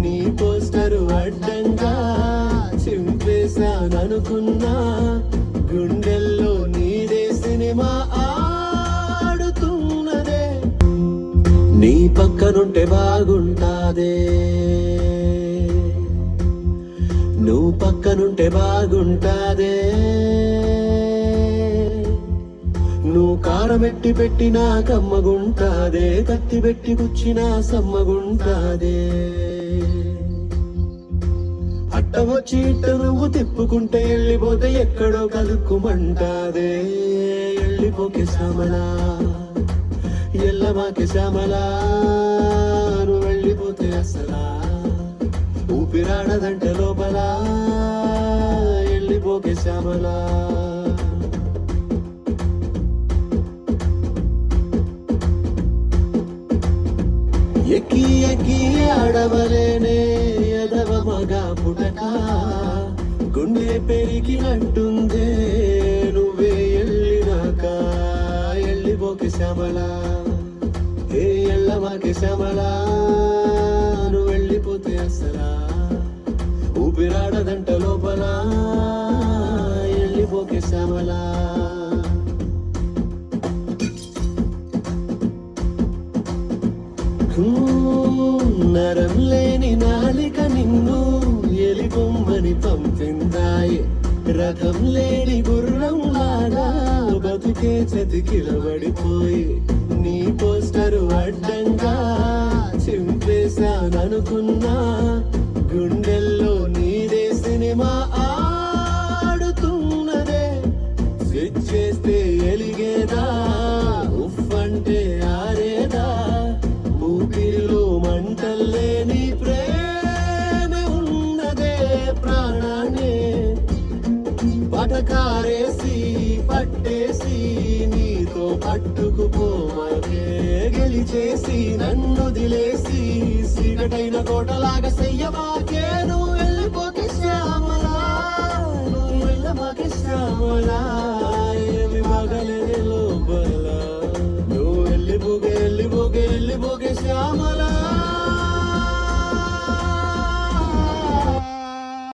నీ పోస్టరు అడ్డంగా చింపేశాననుకున్నా గుండెల్లో నీదే సినిమా ఆడుతున్నదే నీ పక్కనుంటే బాగుంటాదే నువ్వు పక్కనుంటే బాగుంటాదే నువ్వు కారమెట్టి పెట్టినా కమ్మగుంటాదే కత్తి పెట్టి గుచ్చినా సమ్మగుంటాదే అట్ట వచ్చి ఇట్ట నువ్వు తిప్పుకుంటే వెళ్ళిపోతే ఎక్కడో కలుక్కుమంటాదే వెళ్ళిపోకే శ్యామలా ఎల్లమాకే శ్యామలా నువ్వు వెళ్ళిపోతే అసలా ఊపిరాడదంటే లోపల వెళ్ళిపోకే శ్యామలా ఎక్కి ఎక్కి ఆడవలేనే ఎదవ మగ పుటక గుండె పెరిగినట్టుందే నువ్వే వెళ్ళినాక వెళ్ళిపోకే శ్యామలా ఏ ఎల్లమాకే శ్యామలా నువ్వు వెళ్ళిపోతే అసలా ఊపిరాడదంట లోపల వెళ్ళిపోకే శ్యామలా నరం లేని నాలిక నిన్ను ఎలిబొమ్మని పంపిందాయి రథం లేని గుర్రం లాగా బతుకే చతికిలబడిపోయి నీ పోస్టరు అడ్డంగా చింపేశాననుకున్నా గుండెల్లో నీదే సినిమా ఆడుతున్నదే స్విచ్ చేస్తే ఎలిగేదా ఉఫ్ అంటే ఆరేదా ఊపిరిలో మంటల్లేని ప్రేమ ఉన్నదే ప్రాణాన్ని పటకారేసి పట్టేసి నీతో పట్టుకుపోమకే గెలిచేసి నన్ను దిలేసి సీకటైన కోటలాగా చెయ్యమా